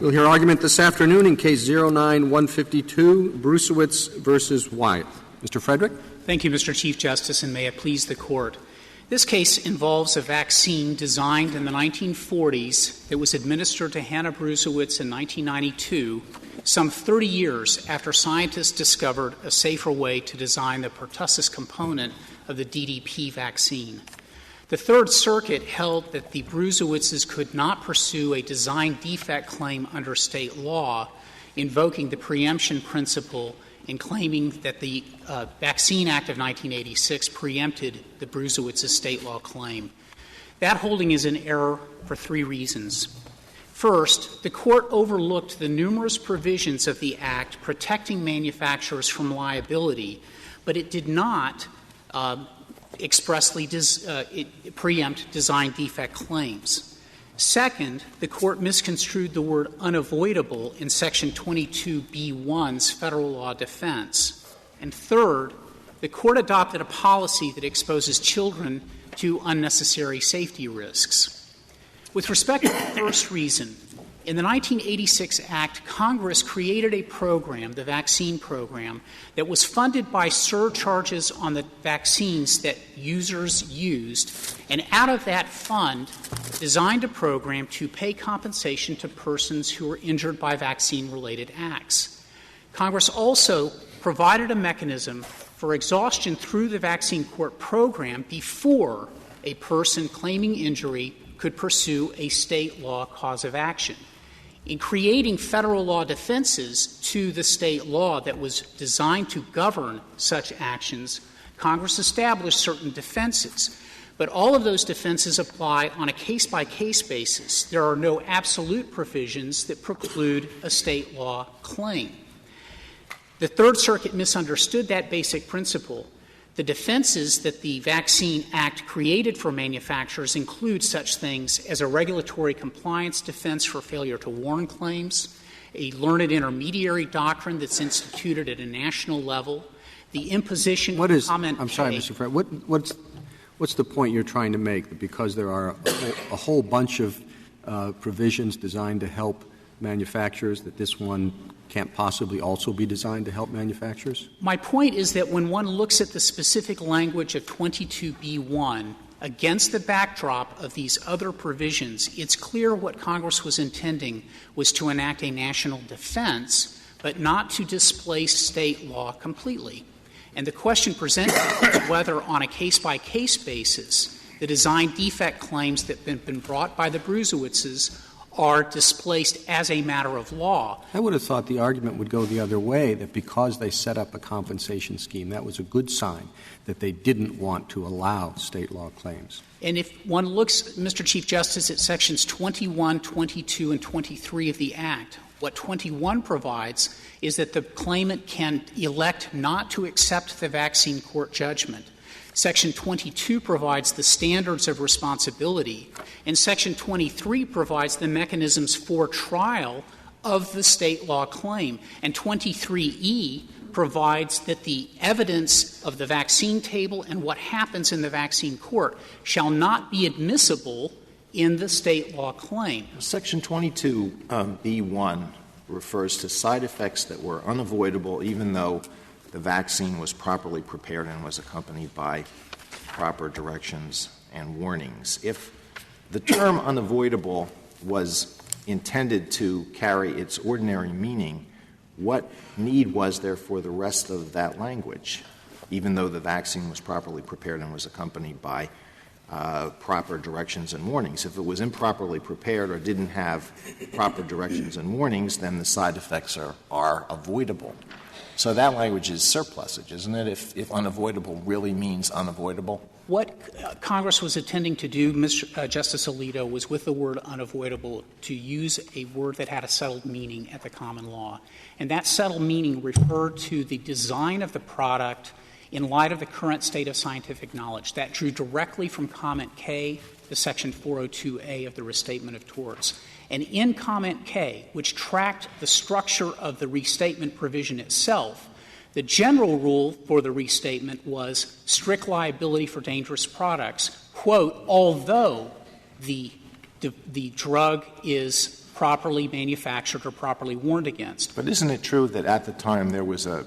We'll hear argument this afternoon in Case 09-152, Bruesewitz versus Wyeth. Mr. Frederick. Thank you, Mr. Chief Justice, and may it please the Court. This case involves a vaccine designed in the 1940s that was administered to Hannah Bruesewitz in 1992, some 30 years after scientists discovered a safer way to design the pertussis component of the DDP vaccine. The Third Circuit held that the Bruesewitzes could not pursue a design defect claim under state law, invoking the preemption principle in claiming that the Vaccine Act of 1986 preempted the Bruesewitzes' state law claim. That holding is in error for three reasons. First, the Court overlooked the numerous provisions of the Act protecting manufacturers from liability, but it did not expressly preempt design defect claims. Second, the Court misconstrued the word unavoidable in Section 22B1's federal law defense. And third, the Court adopted a policy that exposes children to unnecessary safety risks. With respect to the first reason, in the 1986 Act, Congress created a program, the vaccine program, that was funded by surcharges on the vaccines that users used, and out of that fund designed a program to pay compensation to persons who were injured by vaccine-related acts. Congress also provided a mechanism for exhaustion through the vaccine court program before a person claiming injury could pursue a state law cause of action. In creating federal law defenses to the state law that was designed to govern such actions, Congress established certain defenses. But all of those defenses apply on a case-by-case basis. There are no absolute provisions that preclude a state law claim. The Third Circuit misunderstood that basic principle. The defenses that the Vaccine Act created for manufacturers include such things as a regulatory compliance defense for failure to warn claims, a learned intermediary doctrine that's instituted at a national level, the imposition of comment I'm sorry, Mr. Fred. What's the point you're trying to make? That because there are a whole bunch of provisions designed to help manufacturers, that this one can't possibly also be designed to help manufacturers? My point is that when one looks at the specific language of 22B1 against the backdrop of these other provisions, it's clear what Congress was intending was to enact a national defense, but not to displace state law completely. And the question presented is whether on a case-by-case basis the design defect claims that have been brought by the Bruesewitzes are displaced as a matter of law. I would have thought the argument would go the other way, that because they set up a compensation scheme, that was a good sign that they didn't want to allow state law claims. And if one looks, Mr. Chief Justice, at Sections 21, 22, and 23 of the Act, what 21 provides is that the claimant can elect not to accept the vaccine court judgment. Section 22 provides the standards of responsibility, and Section 23 provides the mechanisms for trial of the state law claim. And 23E provides that the evidence of the vaccine table and what happens in the vaccine court shall not be admissible in the state law claim. Section 22B1 refers to side effects that were unavoidable even though the vaccine was properly prepared and was accompanied by proper directions and warnings. If the term unavoidable was intended to carry its ordinary meaning, what need was there for the rest of that language, even though the vaccine was properly prepared and was accompanied by proper directions and warnings? If it was improperly prepared or didn't have proper directions and warnings, then the side effects are avoidable. So that language is surplusage, isn't it, if unavoidable really means unavoidable? What Congress was intending to do, Justice Alito, was with the word unavoidable to use a word that had a settled meaning at the common law. And that settled meaning referred to the design of the product in light of the current state of scientific knowledge. That drew directly from Comment K to Section 402A of the Restatement of Torts. And in Comment K, which tracked the structure of the restatement provision itself, the general rule for the restatement was strict liability for dangerous products, quote, although the drug is properly manufactured or properly warned against. But isn't it true that at the time there was a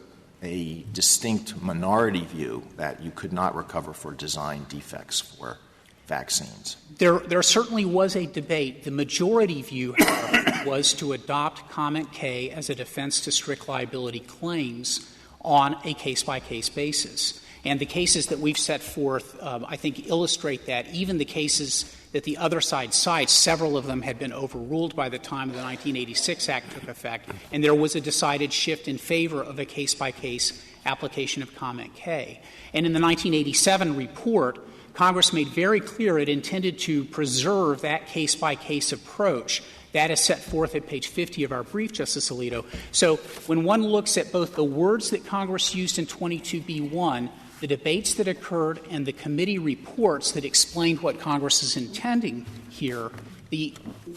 distinct minority view that you could not recover for design defects for vaccines? There certainly was a debate. The majority view, however, was to adopt Comment K as a defense to strict liability claims on a case-by-case basis. And the cases that we've set forth, I think, illustrate that. Even the cases that the other side cites, several of them had been overruled by the time the 1986 Act took effect, and there was a decided shift in favor of a case-by-case application of Comment K. And in the 1987 report, Congress made very clear it intended to preserve that case-by-case approach. That is set forth at page 50 of our brief, Justice Alito. So when one looks at both the words that Congress used in 22B1, the debates that occurred, and the committee reports that explained what Congress is intending here,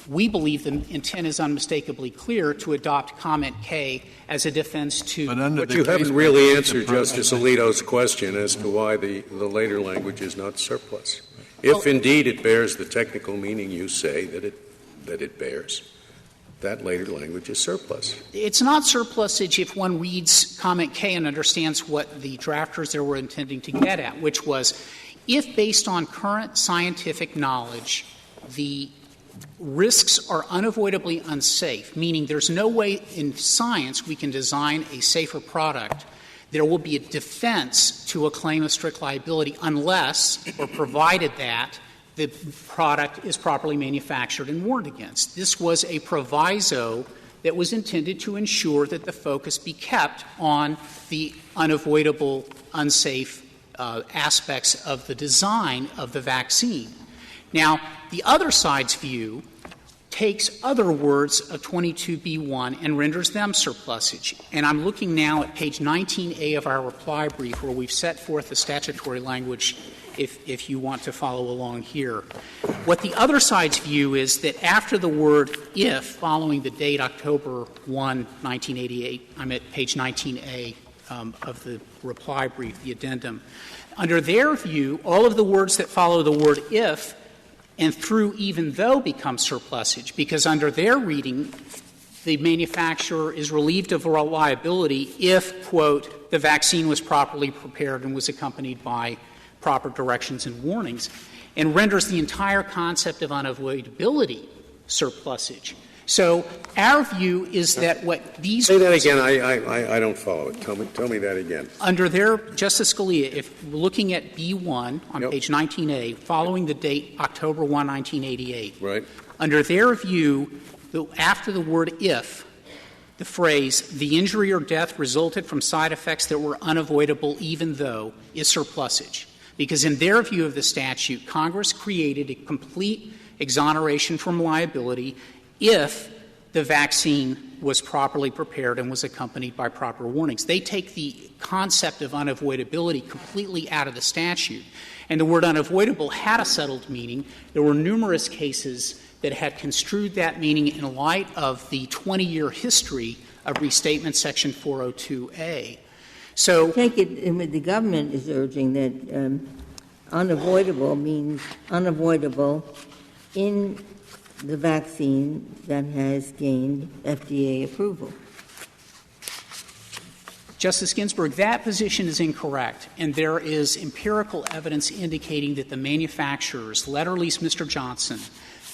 we believe the intent is unmistakably clear to adopt Comment K as a defense to. But you haven't really answered Justice Alito's question as to why the later language is not surplus. If indeed it bears the technical meaning you say that it bears, that later language is surplus. It's not surplusage if one reads Comment K and understands what the drafters there were intending to get at, which was if based on current scientific knowledge the risks are unavoidably unsafe, meaning there's no way in science we can design a safer product, there will be a defense to a claim of strict liability unless or provided that the product is properly manufactured and warned against. This was a proviso that was intended to ensure that the focus be kept on the unavoidable, unsafe aspects of the design of the vaccine. Now, the other side's view takes other words of 22B1 and renders them surplusage. And I'm looking now at page 19A of our reply brief where we've set forth the statutory language if you want to follow along here. What the other side's view is that after the word if, following the date October 1, 1988, I'm at page 19A of the reply brief, the addendum. Under their view, all of the words that follow the word if and through even though become surplusage, because under their reading, the manufacturer is relieved of liability if, quote, the vaccine was properly prepared and was accompanied by proper directions and warnings, and renders the entire concept of unavoidability surplusage. So our view is that what these — Say that again. I don't follow it. Tell me that again. Under their — Justice Scalia, if looking at B1 on page 19A, following the date October 1, 1988, right. Under their view, after the word if, the phrase, the injury or death resulted from side effects that were unavoidable even though, is surplusage. Because in their view of the statute, Congress created a complete exoneration from liability if the vaccine was properly prepared and was accompanied by proper warnings. They take the concept of unavoidability completely out of the statute. And the word unavoidable had a settled meaning. There were numerous cases that had construed that meaning in light of the 20-year history of Restatement Section 402A. So I take it the government is urging that unavoidable means unavoidable in the vaccine that has gained FDA approval. Justice Ginsburg, that position is incorrect, and there is empirical evidence indicating that the manufacturers, let or least Mr. Johnson,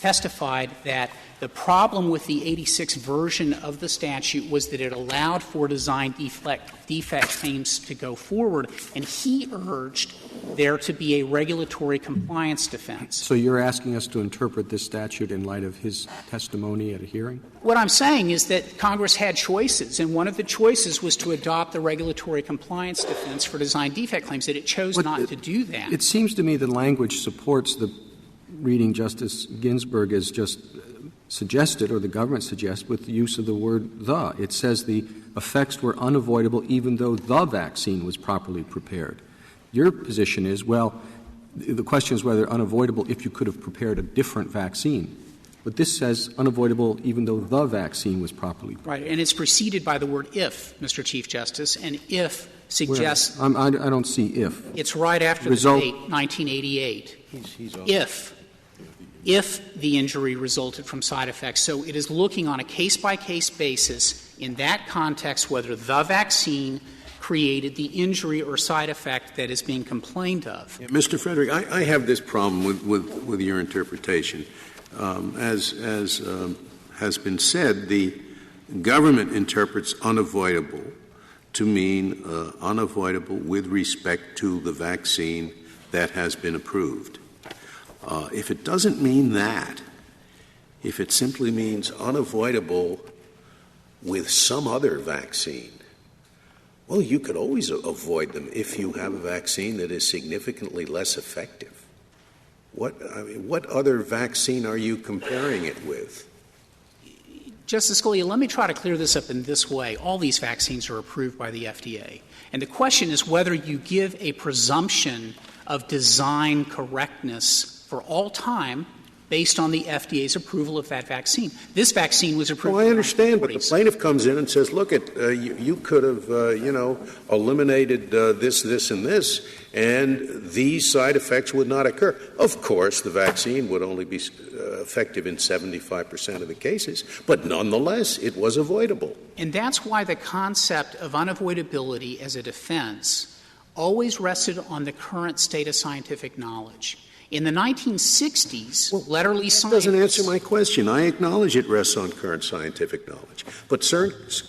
testified that the problem with the 86 version of the statute was that it allowed for design defect claims to go forward, and he urged there to be a regulatory compliance defense. So you're asking us to interpret this statute in light of his testimony at a hearing? What I'm saying is that Congress had choices, and one of the choices was to adopt the regulatory compliance defense for design defect claims, that it chose not to do that. It seems to me the language supports the reading Justice Ginsburg has just suggested, or the government suggests, with the use of the word the. It says the effects were unavoidable even though the vaccine was properly prepared. Your position is, well, the question is whether unavoidable if you could have prepared a different vaccine. But this says unavoidable even though the vaccine was properly prepared. Right, and it's preceded by the word if, Mr. Chief Justice, and if suggests — I don't see if. It's right after the date, 1988. He's if. if the injury resulted from side effects. So it is looking on a case-by-case basis in that context whether the vaccine created the injury or side effect that is being complained of. Yeah, Mr. Frederick, I have this problem with your interpretation. As has been said, the government interprets unavoidable to mean unavoidable with respect to the vaccine that has been approved. If it doesn't mean that, if it simply means unavoidable with some other vaccine, well, you could always avoid them if you have a vaccine that is significantly less effective. What other vaccine are you comparing it with? Justice Scalia, let me try to clear this up in this way. All these vaccines are approved by the FDA. And the question is whether you give a presumption of design correctness for all time based on the FDA's approval of that vaccine. This vaccine was approved. Well, I understand, but the plaintiff comes in and says, look, you could have, eliminated this, and this, and these side effects would not occur. Of course, the vaccine would only be effective in 75% of the cases, but nonetheless, it was avoidable. And that's why the concept of unavoidability as a defense always rested on the current state of scientific knowledge. In the 1960s, letterly science — That doesn't answer my question. I acknowledge it rests on current scientific knowledge. But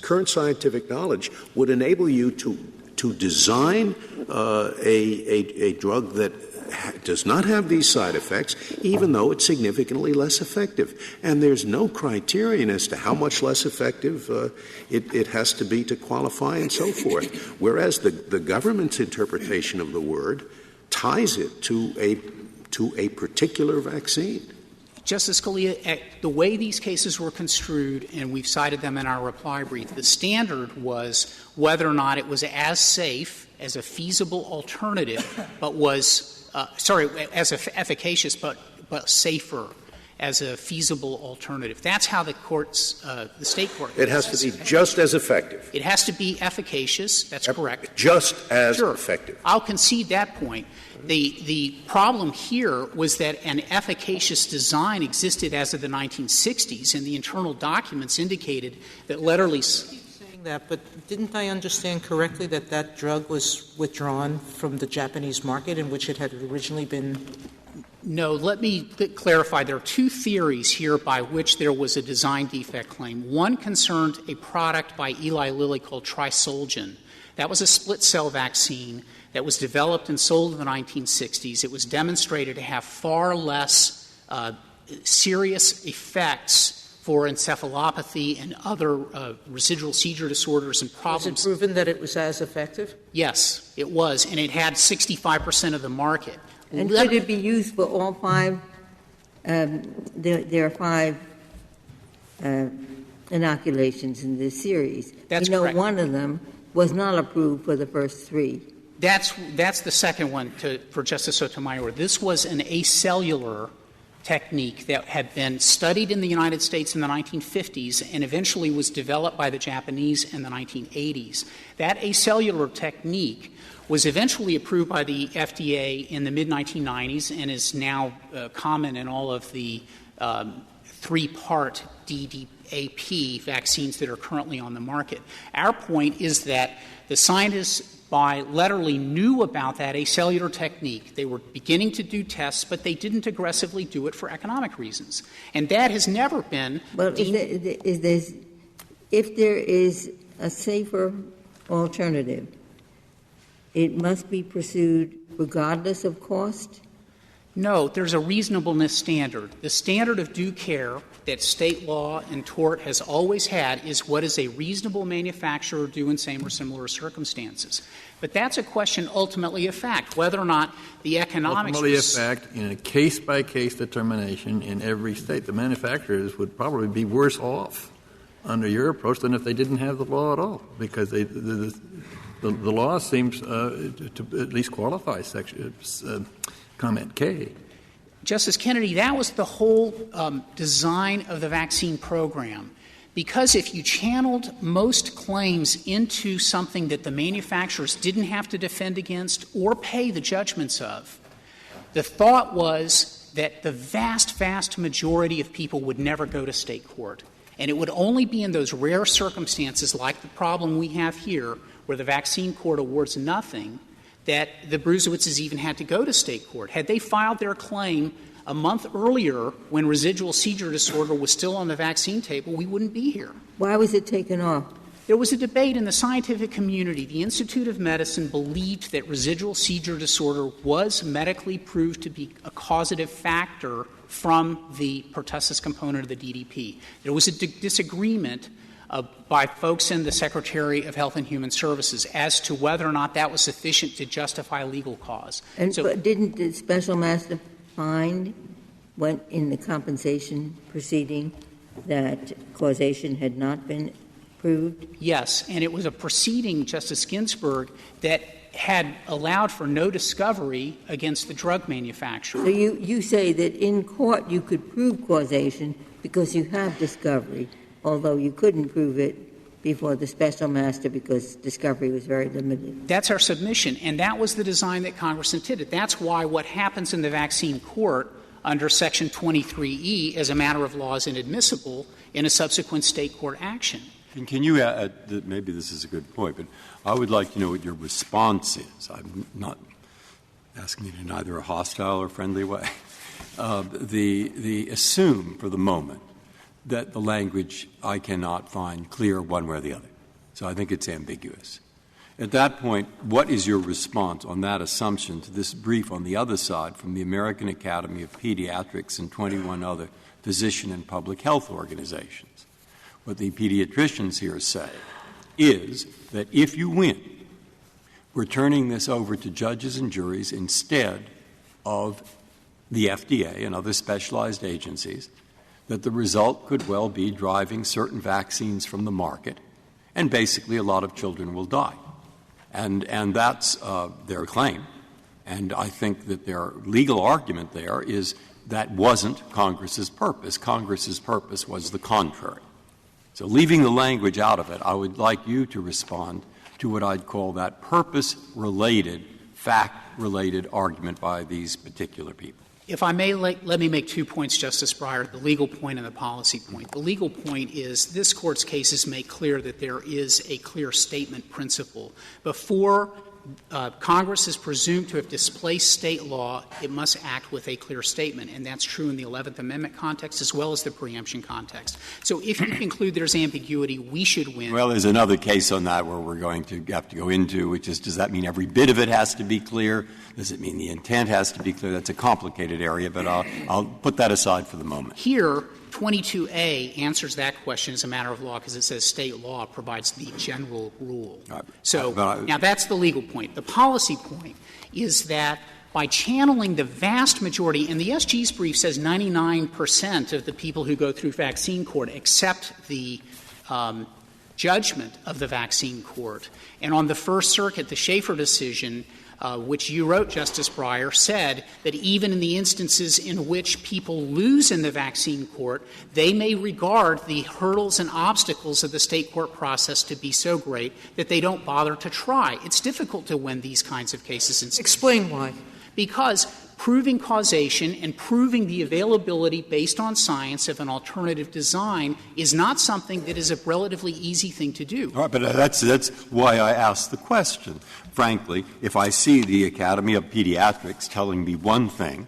current scientific knowledge would enable you to design a drug that does not have these side effects, even though it's significantly less effective. And there's no criterion as to how much less effective it has to be to qualify and so forth. Whereas the government's interpretation of the word ties it to a particular vaccine. Justice Scalia, the way these cases were construed, and we've cited them in our reply brief, the standard was whether or not it was as safe as a feasible alternative, but was as efficacious but safer as a feasible alternative. That's how the state court. It has to be just as effective. It has to be efficacious. That's correct. Just as effective. I'll concede that point. The problem here was that an efficacious design existed as of the 1960s, and the internal documents indicated that literally. Saying that, but didn't I understand correctly that drug was withdrawn from the Japanese market in which it had originally been? No, let me clarify. There are two theories here by which there was a design defect claim. One concerned a product by Eli Lilly called Trisolgen. That was a split-cell vaccine that was developed and sold in the 1960s. It was demonstrated to have far less serious effects for encephalopathy and other residual seizure disorders and problems. Was it proven that it was as effective? Yes, it was, and it had 65% of the market. And could it be used for all five? There are five inoculations in this series. That's correct. One of them was not approved for the first three. That's the second one for Justice Sotomayor. This was an acellular technique that had been studied in the United States in the 1950s and eventually was developed by the Japanese in the 1980s. That acellular technique was eventually approved by the FDA in the mid-1990s and is now common in all of the three-part DDAP vaccines that are currently on the market. Our point is that the scientists bilaterally knew about that acellular technique. They were beginning to do tests, but they didn't aggressively do it for economic reasons. And that has never been But if there is a safer alternative, it must be pursued regardless of cost? No, there's a reasonableness standard. The standard of due care that state law and tort has always had is what is a reasonable manufacturer do in same or similar circumstances. But that's a question ultimately of fact, whether or not the economics ultimately a fact in a case-by-case determination in every state. The manufacturers would probably be worse off under your approach than if they didn't have the law at all, because the law seems to at least qualify comment K. Justice Kennedy, that was the whole design of the vaccine program. Because if you channeled most claims into something that the manufacturers didn't have to defend against or pay the judgments of, the thought was that the vast, vast majority of people would never go to state court. And it would only be in those rare circumstances like the problem we have here where the vaccine court awards nothing that the Bruesewitzes even had to go to state court. Had they filed their claim a month earlier when residual seizure disorder was still on the vaccine table, we wouldn't be here. Why was it taken off? There was a debate in the scientific community. The Institute of Medicine believed that residual seizure disorder was medically proved to be a causative factor from the pertussis component of the DDP. There was a disagreement by folks in the Secretary of Health and Human Services as to whether or not that was sufficient to justify legal cause. But didn't the special master find went in the compensation proceeding that causation had not been proved? Yes, and it was a proceeding, Justice Ginsburg, that had allowed for no discovery against the drug manufacturer. So you say that in court you could prove causation because you have discovery, although you couldn't prove it before the special master because discovery was very limited. That's our submission, and that was the design that Congress intended. That's why what happens in the vaccine court under Section 23E as a matter of law is inadmissible in a subsequent state court action. Can you add that maybe this is a good point, but I would like to know what your response is. I'm not asking you in either a hostile or friendly way. The assume for the moment that the language I cannot find clear one way or the other. So I think it's ambiguous. At that point, what is your response on that assumption to this brief on the other side from the American Academy of Pediatrics and 21 other physician and public health organizations? What the pediatricians here say is that if you win, we're turning this over to judges and juries instead of the FDA and other specialized agencies, that the result could well be driving certain vaccines from the market, and basically a lot of children will die. And that's their claim. And I think that their legal argument there is that wasn't Congress's purpose. Congress's purpose was the contrary. So leaving the language out of it, I would like you to respond to what I'd call that purpose-related, fact-related argument by these particular people. If I may, let me make 2 points, Justice Breyer, the legal point and the policy point. The legal point is this Court's cases make clear that there is a clear statement principle. Before Congress is presumed to have displaced state law, it must act with a clear statement, and that's true in the 11th Amendment context as well as the preemption context. So if you conclude there's ambiguity, we should win. Well, there's another case on that where we're going to have to go into, which is, does that mean every bit of it has to be clear? Does it mean the intent has to be clear? That's a complicated area, but I'll put that aside for the moment. Here, 22A answers that question as a matter of law because it says state law provides the general rule. Now that's the legal point. The policy point is that by channeling the vast majority, and the SG's brief says 99% of the people who go through vaccine court accept the judgment of the vaccine court. And on the First Circuit, the Schaeffer decision, which you wrote, Justice Breyer, said that even in the instances in which people lose in the vaccine court, they may regard the hurdles and obstacles of the state court process to be so great that they don't bother to try. It's difficult to win these kinds of cases. Explain why. Because proving causation and proving the availability based on science of an alternative design is not something that is a relatively easy thing to do. All right, but that's why I asked the question. Frankly, if I see the Academy of Pediatrics telling me one thing,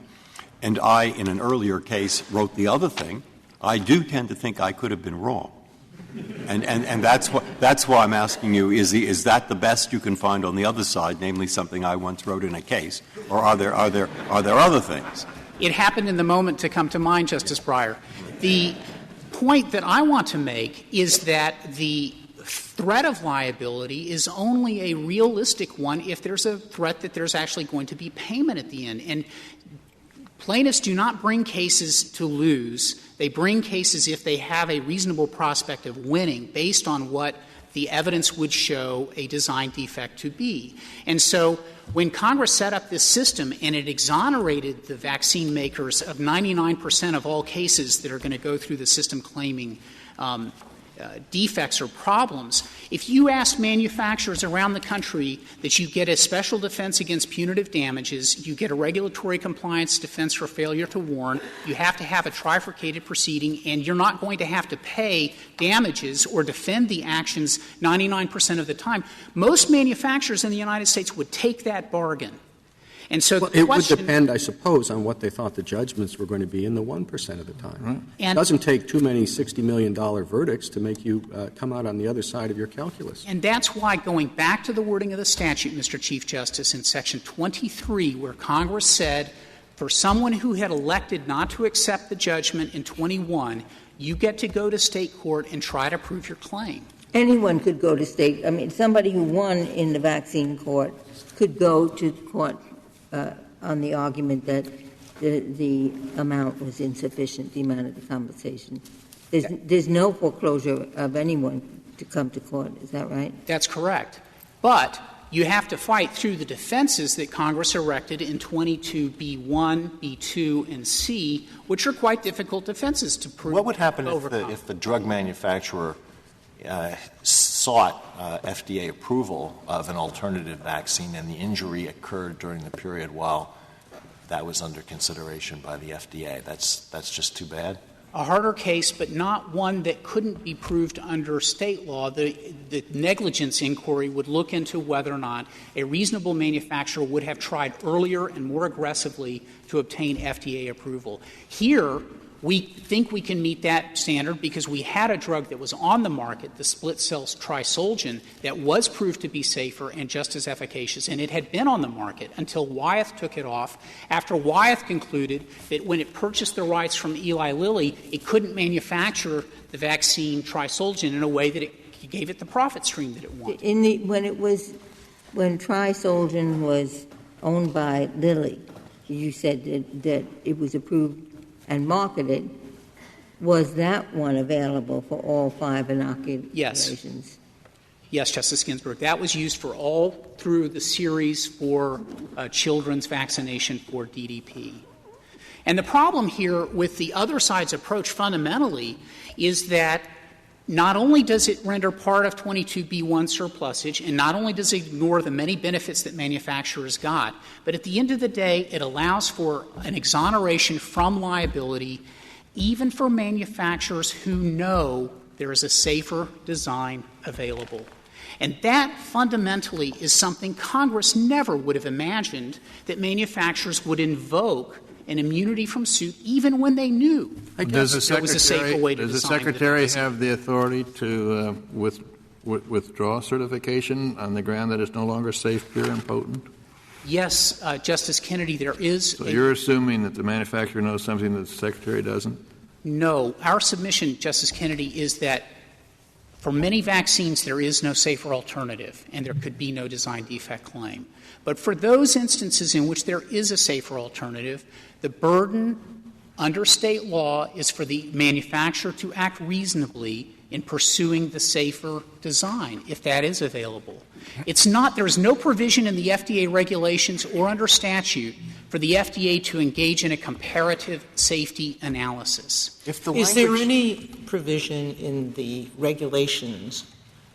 and I, in an earlier case, wrote the other thing, I do tend to think I could have been wrong. And that's why I'm asking you, is that the best you can find on the other side, namely something I once wrote in a case, or are there other things? It happened in the moment to come to mind, Justice Breyer. The point that I want to make is that the threat of liability is only a realistic one if there's a threat that there's actually going to be payment at the end. And plaintiffs do not bring cases to lose. They bring cases if they have a reasonable prospect of winning based on what the evidence would show a design defect to be. And so when Congress set up this system and it exonerated the vaccine makers of 99% of all cases that are going to go through the system claiming defects or problems. If you ask manufacturers around the country that you get a special defense against punitive damages, you get a regulatory compliance defense for failure to warn, you have to have a trifurcated proceeding, and you're not going to have to pay damages or defend the actions 99% of the time, most manufacturers in the United States would take that bargain. And so the it question, would depend, I suppose, on what they thought the judgments were going to be in the 1% of the time. Right. It doesn't take too many $60 million verdicts to make you come out on the other side of your calculus. And that's why, going back to the wording of the statute, Mr. Chief Justice, in Section 23, where Congress said for someone who had elected not to accept the judgment in 21, you get to go to state court and try to prove your claim. Anyone could go to state. I mean, somebody who won in the vaccine court could go to court on the argument that the amount was insufficient, the amount of the compensation. There's no foreclosure of anyone to come to court. Is that right? That's correct. But you have to fight through the defenses that Congress erected in 22B1, B2, and C, which are quite difficult defenses to prove. What would happen if the drug manufacturer sought FDA approval of an alternative vaccine and the injury occurred during the period while that was under consideration by the FDA? That's just too bad? A harder case, but not one that couldn't be proved under state law. The negligence inquiry would look into whether or not a reasonable manufacturer would have tried earlier and more aggressively to obtain FDA approval. Here, we think we can meet that standard because we had a drug that was on the market, the split-cell trisulgin, that was proved to be safer and just as efficacious, and it had been on the market until Wyeth took it off. After Wyeth concluded that when it purchased the rights from Eli Lilly, it couldn't manufacture the vaccine trisulgin in a way that it gave it the profit stream that it wanted. When trisulgin was owned by Lilly, you said that it was approved and marketed. Was that one available for all 5 inoculations? Yes, Justice Ginsburg. That was used for all through the series for children's vaccination for DDP. And the problem here with the other side's approach fundamentally is that not only does it render part of 22B1 surplusage, and not only does it ignore the many benefits that manufacturers got, but at the end of the day, it allows for an exoneration from liability even for manufacturers who know there is a safer design available. And that fundamentally is something Congress never would have imagined that manufacturers would invoke an immunity from suit even when they knew there was a safer way to design. Does the Secretary have the authority to withdraw certification on the ground that it's no longer safe, pure, and potent? Yes, Justice Kennedy, there is. So you're assuming that the manufacturer knows something that the Secretary doesn't? No. Our submission, Justice Kennedy, is that for many vaccines there is no safer alternative and there could be no design defect claim. But for those instances in which there is a safer alternative, the burden under state law is for the manufacturer to act reasonably in pursuing the safer design, if that is available. There is no provision in the FDA regulations or under statute for the FDA to engage in a comparative safety analysis. Is there any provision in the regulations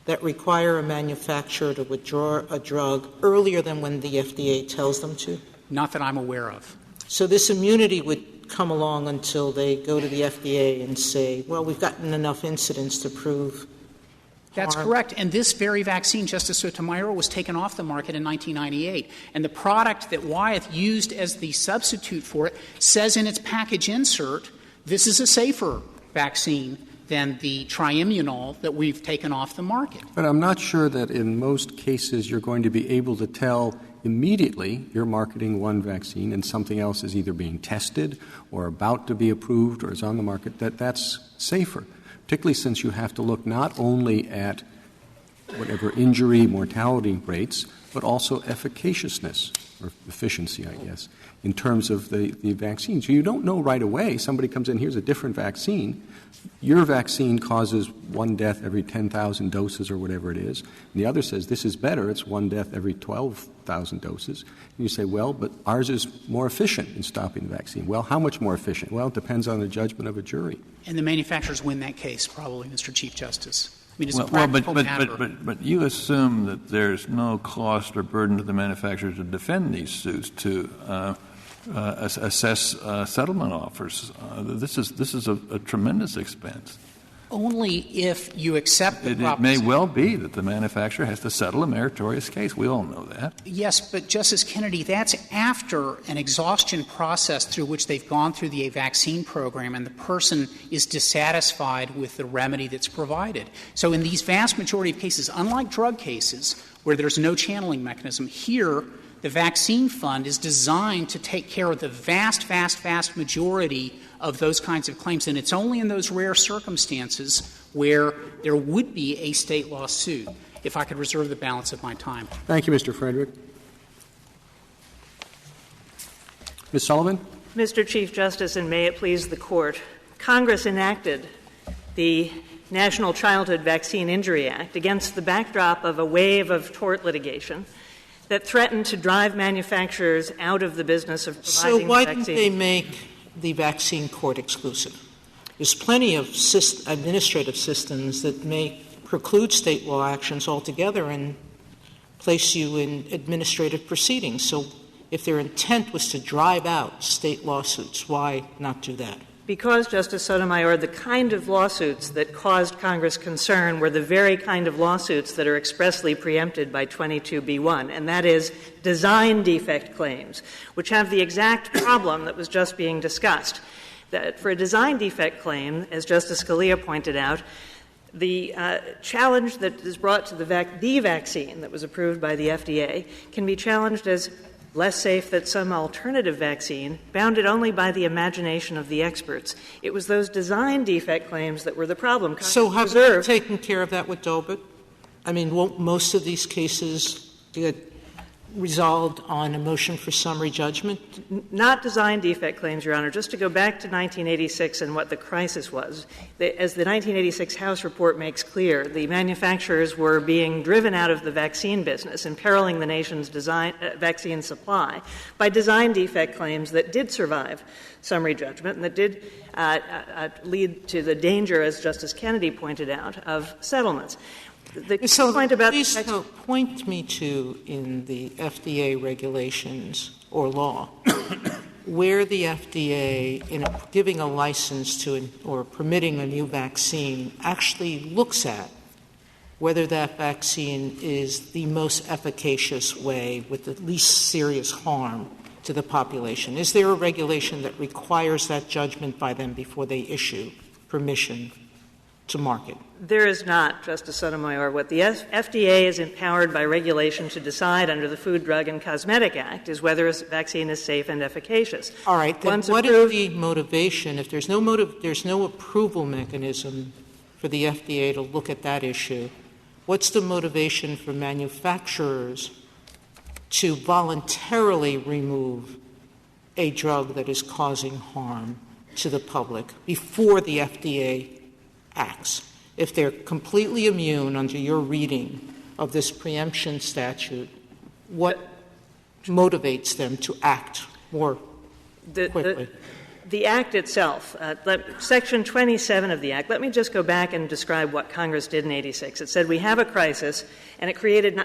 that require a manufacturer to withdraw a drug earlier than when the FDA tells them to? Not that I'm aware of. So this immunity would come along until they go to the FDA and say, well, we've gotten enough incidents to prove That's harm. correct. And this very vaccine, Justice Sotomayor, was taken off the market in 1998. And the product that Wyeth used as the substitute for it says in its package insert, this is a safer vaccine than the triimmunol that we've taken off the market. But I'm not sure that in most cases you're going to be able to tell immediately you're marketing one vaccine and something else is either being tested or about to be approved or is on the market, that's safer, particularly since you have to look not only at whatever injury, mortality rates, but also efficaciousness. or efficiency, I guess, in terms of the vaccines. You don't know right away. Somebody comes in, here's a different vaccine. Your vaccine causes one death every 10,000 doses or whatever it is. And the other says this is better. It's one death every 12,000 doses. And you say, well, but ours is more efficient in stopping the vaccine. Well, how much more efficient? Well, it depends on the judgment of a jury. And the manufacturers win that case, probably, Mr. Chief Justice. I mean, it's a practical matter. But you assume that there's no cost or burden to the manufacturer to defend these suits, to assess settlement offers. This is a tremendous expense. Only if you accept the proposition. It may well be that the manufacturer has to settle a meritorious case. We all know that. Yes, but, Justice Kennedy, that's after an exhaustion process through which they've gone through the vaccine program and the person is dissatisfied with the remedy that's provided. So in these vast majority of cases, unlike drug cases where there's no channeling mechanism, here the vaccine fund is designed to take care of the vast, vast, vast majority of those kinds of claims. And it's only in those rare circumstances where there would be a state law suit. If I could reserve the balance of my time. Thank you, Mr. Frederick. Ms. Sullivan? Mr. Chief Justice, and may it please the Court, Congress enacted the National Childhood Vaccine Injury Act against the backdrop of a wave of tort litigation that threatened to drive manufacturers out of the business of providing So why vaccines. didn't they make the vaccine court exclusive? There's plenty of administrative systems that preclude state law actions altogether and place you in administrative proceedings. So if their intent was to drive out state lawsuits, why not do that? Because, Justice Sotomayor, the kind of lawsuits that caused Congress concern were the very kind of lawsuits that are expressly preempted by 22B1, and that is design defect claims, which have the exact problem that was just being discussed. That for a design defect claim, as Justice Scalia pointed out, the challenge that is brought to the vaccine that was approved by the FDA can be challenged as less safe than some alternative vaccine, bounded only by the imagination of the experts. It was those design defect claims that were the problem. So have you taken care of that with Dobbit? I mean, won't most of these cases get resolved on a motion for summary judgment? Not design defect claims, Your Honor. Just to go back to 1986 and what the crisis was, as the 1986 House report makes clear, the manufacturers were being driven out of the vaccine business, imperiling the nation's vaccine supply by design defect claims that did survive summary judgment and that did lead to the danger, as Justice Kennedy pointed out, of settlements. Please point me to, in the FDA regulations or law, where the FDA, in giving a license to or permitting a new vaccine, actually looks at whether that vaccine is the most efficacious way with the least serious harm to the population. Is there a regulation that requires that judgment by them before they issue permission to market? There is not, Justice Sotomayor. What the FDA is empowered by regulation to decide under the Food, Drug, and Cosmetic Act is whether a vaccine is safe and efficacious. All right. Then what is the motivation? If there's no approval mechanism for the FDA to look at that issue, what's the motivation for manufacturers to voluntarily remove a drug that is causing harm to the public before the FDA acts? If they're completely immune under your reading of this preemption statute, what motivates them to act more quickly? The Act itself, Section 27 of the Act, let me just go back and describe what Congress did in 86. It said we have a crisis, and it created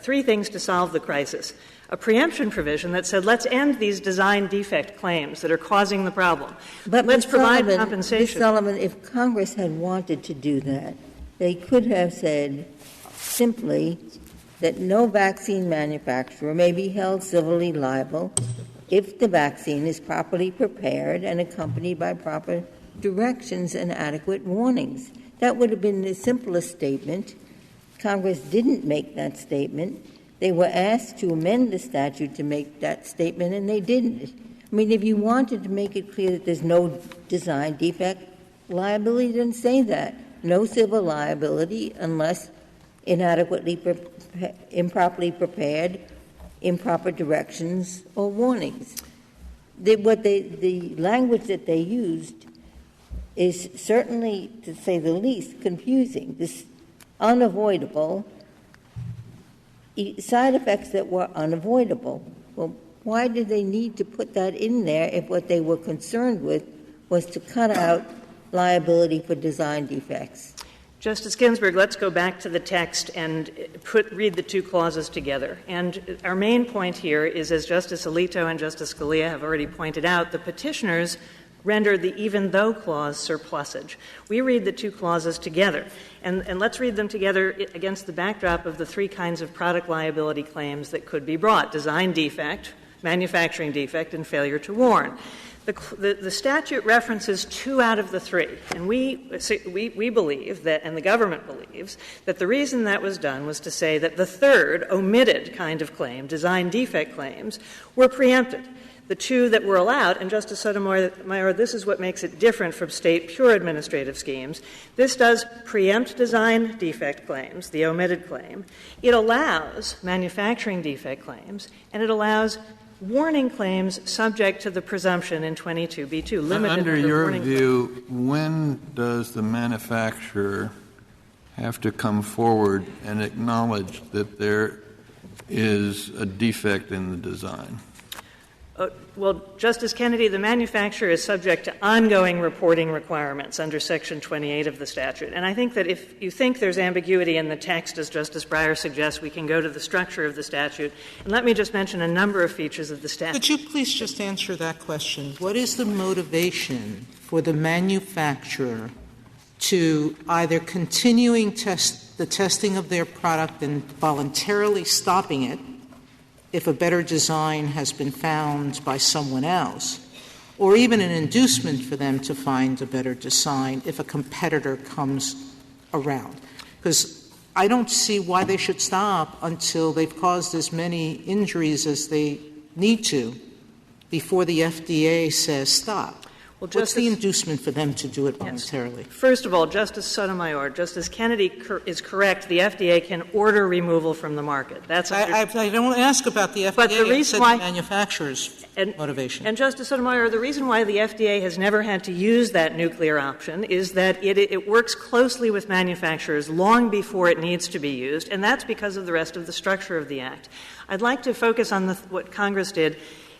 three things to solve the crisis. A preemption provision that said let's end these design defect claims that are causing the problem. But let's provide compensation. Ms. Sullivan, if Congress had wanted to do that, they could have said simply that no vaccine manufacturer may be held civilly liable if the vaccine is properly prepared and accompanied by proper directions and adequate warnings. That would have been the simplest statement. Congress didn't make that statement. They were asked to amend the statute to make that statement, and they didn't. I mean, if you wanted to make it clear that there's no design defect liability, then say that. No civil liability unless improperly prepared improper directions or warnings. The language that they used is certainly, to say the least, confusing. This unavoidable, side effects that were unavoidable. Well, why did they need to put that in there if what they were concerned with was to cut out liability for design defects? Justice Ginsburg, let's go back to the text and read the two clauses together. And our main point here is, as Justice Alito and Justice Scalia have already pointed out, the petitioners rendered the even though clause surplusage. We read the two clauses together. And let's read them together against the backdrop of the three kinds of product liability claims that could be brought: design defect, manufacturing defect, and failure to warn. The statute references two out of the three, and we believe that, and the government believes, that the reason that was done was to say that the third, omitted kind of claim, design defect claims, were preempted. The two that were allowed, and Justice Sotomayor, this is what makes it different from state pure administrative schemes. This does preempt design defect claims, the omitted claim. It allows manufacturing defect claims, and it allows warning claims subject to the presumption in 22b2, limited under to your warning view, claims. when does the manufacturer have to come forward and acknowledge that there is a defect in the design? Well, Justice Kennedy, the manufacturer is subject to ongoing reporting requirements under Section 28 of the statute. And I think that if you think there's ambiguity in the text, as Justice Breyer suggests, we can go to the structure of the statute. And let me just mention a number of features of the statute. Could you please just answer that question? What is the motivation for the manufacturer to either continuing the testing of their product and voluntarily stopping it if a better design has been found by someone else, or even an inducement for them to find a better design if a competitor comes around? Because I don't see why they should stop until they've caused as many injuries as they need to before the FDA says stop. Well, what's the inducement for them to do it voluntarily? Yes. First of all, Justice Sotomayor, Justice Kennedy is correct. The FDA can order removal from the market. That's I don't ask about the FDA. But the reason why the manufacturer's motivation. And Justice Sotomayor, the reason why the FDA has never had to use that nuclear option is that it works closely with manufacturers long before it needs to be used, and that's because of the rest of the structure of the Act. I'd like to focus on what Congress did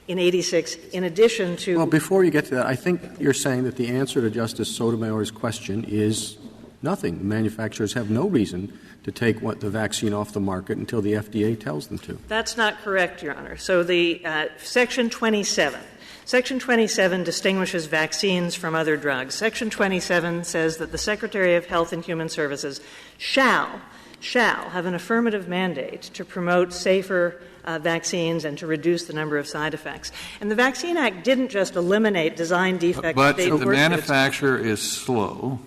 in 86, in addition to... Well, before you get to that, I think you're saying that the answer to Justice Sotomayor's question is nothing. Manufacturers have no reason to take the vaccine off the market until the FDA tells them to. That's not correct, Your Honor. So the Section 27. Section 27 distinguishes vaccines from other drugs. Section 27 says that the Secretary of Health and Human Services shall have an affirmative mandate to promote safer vaccines and to reduce the number of side effects. And the Vaccine Act didn't just eliminate design defects. But if the manufacturer is slow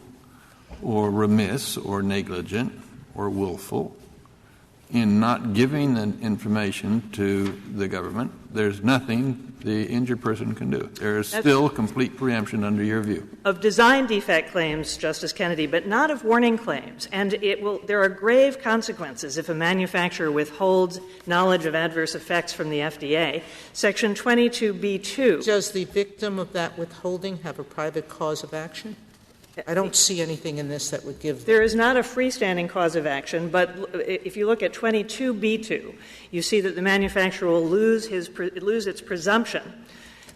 or remiss or negligent or willful in not giving the information to the government, there's nothing the injured person can do. There is still complete preemption under your view. Of design defect claims, Justice Kennedy, but not of warning claims. And there are grave consequences if a manufacturer withholds knowledge of adverse effects from the FDA. Section 22b2. Does the victim of that withholding have a private cause of action? I don't see anything in this that would give... There is not a freestanding cause of action, but if you look at 22b2, you see that the manufacturer will lose its presumption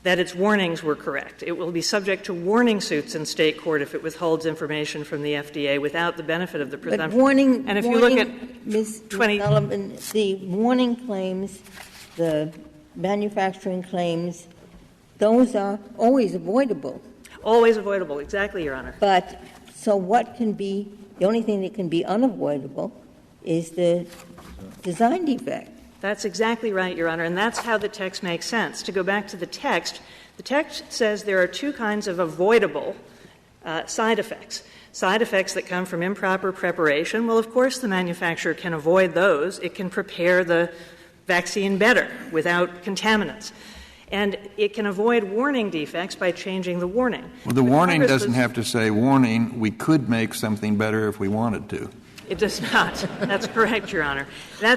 that its warnings were correct. It will be subject to warning suits in state court if it withholds information from the FDA without the benefit of the presumption. But and if you look at Ms. Sullivan, the warning claims, the manufacturing claims, those are always avoidable. Always avoidable, exactly, Your Honor. But so what can be, the only thing that can be unavoidable is the design defect. That's exactly right, Your Honor, and that's how the text makes sense. To go back to the text says there are two kinds of avoidable side effects. Side effects that come from improper preparation. Well, of course the manufacturer can avoid those. It can prepare the vaccine better without contaminants. And it can avoid warning defects by changing the warning. Well, the warning doesn't have to say, warning, we could make something better if we wanted to. It does not. That's correct, Your Honor.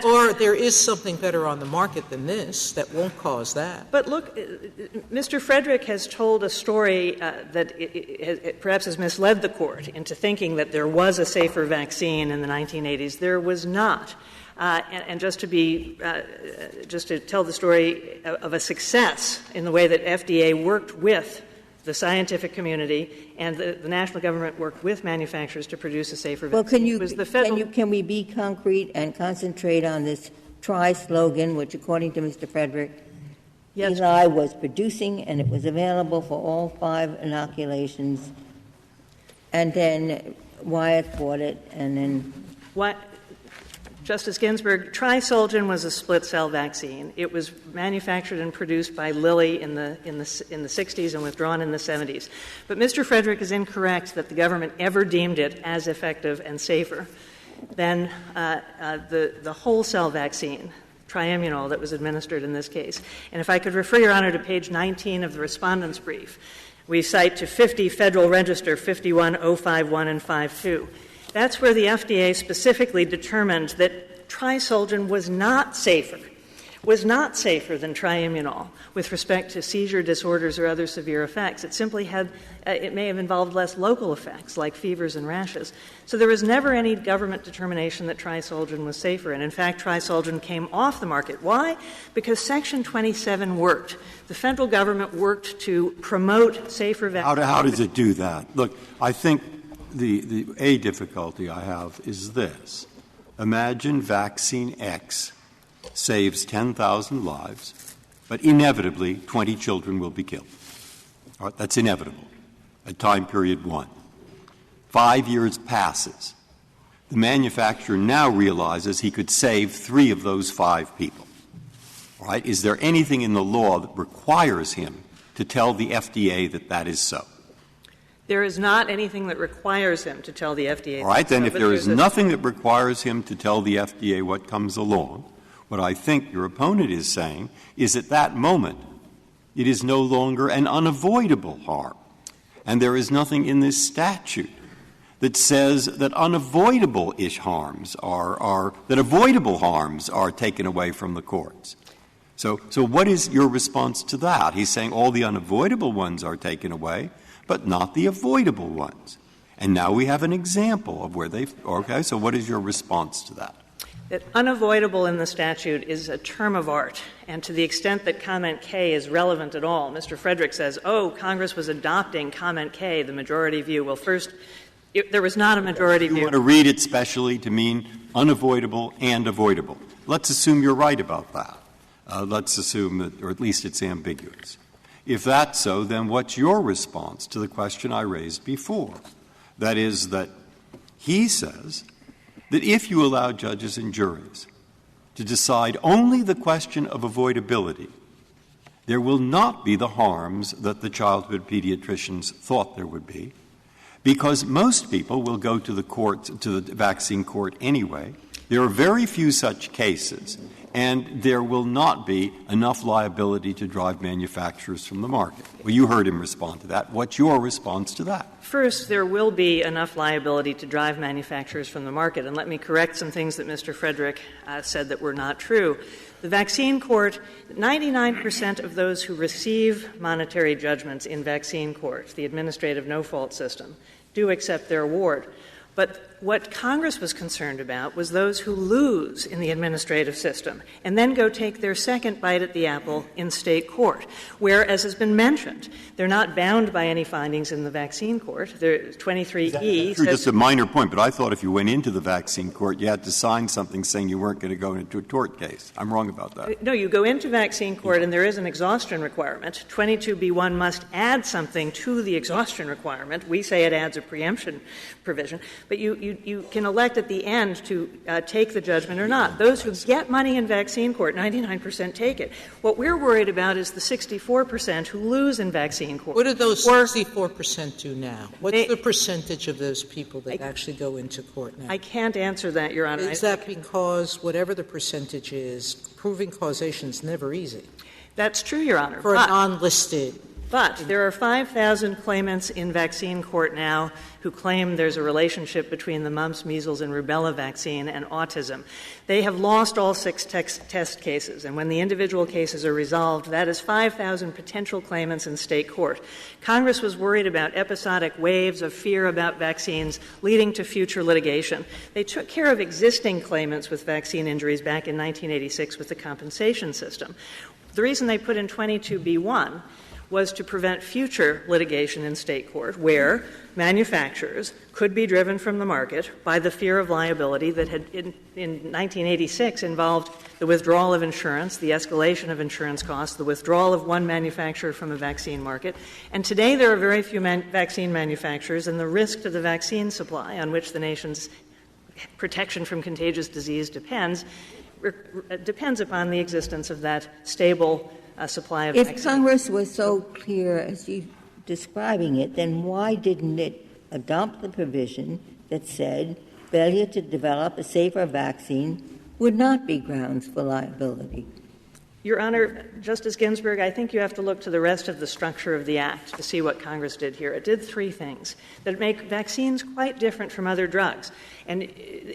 Or there is something better on the market than this that won't cause that. But look, Mr. Frederick has told a story that perhaps has misled the Court into thinking that there was a safer vaccine in the 1980s. There was not. And just to tell the story of a success in the way that FDA worked with the scientific community and the national government worked with manufacturers to produce a safer vaccine. Well, can we be concrete and concentrate on this try slogan, which, according to Mr. Frederick, yes, Eli was producing and it was available for all 5 inoculations, and then Wyeth bought it, and then what? Justice Ginsburg, Tri-Solgen was a split-cell vaccine. It was manufactured and produced by Lilly in the 60s and withdrawn in the 70s. But Mr. Frederick is incorrect that the government ever deemed it as effective and safer than the whole-cell vaccine, triamulol, that was administered in this case. And if I could refer Your Honor to page 19 of the Respondent's brief, we cite to 50 Federal Register 51051 and 52. That's where the FDA specifically determined that Tri-Solgen was not safer than triamulol with respect to seizure disorders or other severe effects. It simply had it may have involved less local effects like fevers and rashes. So there was never any government determination that Tri-Solgen was safer. And in fact, Tri-Solgen came off the market. Why? Because Section 27 worked. The federal government worked to promote safer vaccines. How does it do that? Look, I think the difficulty I have is this. Imagine vaccine X saves 10,000 lives, but inevitably 20 children will be killed. All right, that's inevitable at time period 1. 5 years passes. The manufacturer now realizes he could save 3 of those 5 people. All right, is there anything in the law that requires him to tell the FDA that that is so? There is not anything that requires him to tell the FDA. All right, then if there is nothing that requires him to tell the FDA what comes along, what I think your opponent is saying is at that moment it is no longer an unavoidable harm. And there is nothing in this statute that says that unavoidable-ish harms that avoidable harms are taken away from the courts. So what is your response to that? He's saying all the unavoidable ones are taken away, but not the avoidable ones. And now we have an example of where okay, so what is your response to that? That unavoidable in the statute is a term of art, and to the extent that comment K is relevant at all, Mr. Frederick says, Congress was adopting comment K, the majority view. Well, first, there was not a majority view. You want to read it specially to mean unavoidable and avoidable. Let's assume you're right about that. Let's assume that, or at least it's ambiguous. If that's so, then what's your response to the question I raised before? That is that he says that if you allow judges and juries to decide only the question of avoidability, there will not be the harms that the childhood pediatricians thought there would be, because most people will go to the court, to the vaccine court anyway. There are very few such cases, and there will not be enough liability to drive manufacturers from the market. Well, you heard him respond to that. What's your response to that? First, there will be enough liability to drive manufacturers from the market. And let me correct some things that Mr. Frederick said that were not true. The vaccine court, 99% of those who receive monetary judgments in vaccine court, the administrative no-fault system, do accept their award. But what Congress was concerned about was those who lose in the administrative system and then go take their second bite at the apple in state court, where, as has been mentioned, they're not bound by any findings in the vaccine court. 23E says — just a minor point, but I thought if you went into the vaccine court, you had to sign something saying you weren't going to go into a tort case. I'm wrong about that. No, you go into vaccine court and there is an exhaustion requirement. 22B1 must add something to the exhaustion requirement. We say it adds a preemption provision. But you can elect at the end to take the judgment or not. Those who get money in vaccine court, 99% take it. What we're worried about is the 64% who lose in vaccine court. What do those 64% do now? What's the percentage of those people that actually go into court now? I can't answer that, Your Honor. Is that because whatever the percentage is, proving causation is never easy? That's true, Your Honor. For a non-listed But there are 5,000 claimants in vaccine court now who claim there's a relationship between the mumps, measles, and rubella vaccine and autism. They have lost all 6 test cases, and when the individual cases are resolved, that is 5,000 potential claimants in state court. Congress was worried about episodic waves of fear about vaccines leading to future litigation. They took care of existing claimants with vaccine injuries back in 1986 with the compensation system. The reason they put in 22B1 was to prevent future litigation in state court where manufacturers could be driven from the market by the fear of liability that had in 1986 involved the withdrawal of insurance, the escalation of insurance costs, the withdrawal of one manufacturer from a vaccine market. And today there are very few vaccine manufacturers, and the risk to the vaccine supply on which the nation's protection from contagious disease depends upon the existence of that stable supply of vaccines. If Congress was so clear as you're describing it, then why didn't it adopt the provision that said failure to develop a safer vaccine would not be grounds for liability? Your Honor, Justice Ginsburg, I think you have to look to the rest of the structure of the Act to see what Congress did here. It did 3 things that make vaccines quite different from other drugs. And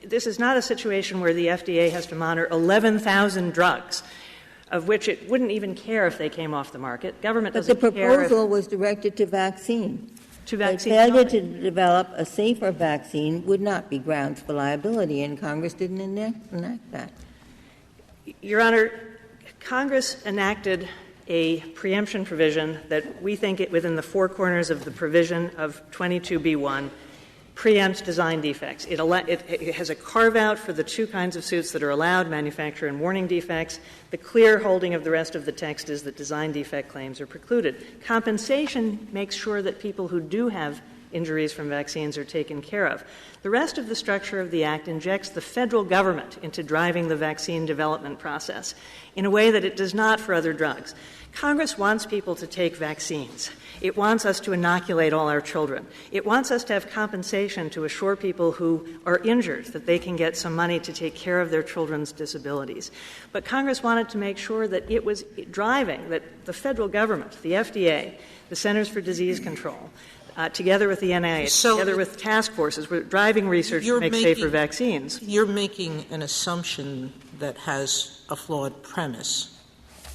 this is not a situation where the FDA has to monitor 11,000 drugs, of which it wouldn't even care if they came off the market. Government doesn't care. But the proposal was directed to vaccine. To vaccine. Failure to develop a safer vaccine would not be grounds for liability, and Congress didn't enact that. Your Honor, Congress enacted a preemption provision that we think within the 4 corners of the provision of 22B1 preempts design defects. It has a carve-out for the 2 kinds of suits that are allowed, manufacture and warning defects. The clear holding of the rest of the text is that design defect claims are precluded. Compensation makes sure that people who do have injuries from vaccines are taken care of. The rest of the structure of the Act injects the federal government into driving the vaccine development process in a way that it does not for other drugs. Congress wants people to take vaccines. It wants us to inoculate all our children. It wants us to have compensation to assure people who are injured that they can get some money to take care of their children's disabilities. But Congress wanted to make sure that it was driving, that the federal government, the FDA, the Centers for Disease Control, together with the NIH, together with task forces, we're driving research to make safer vaccines. You're making an assumption that has a flawed premise,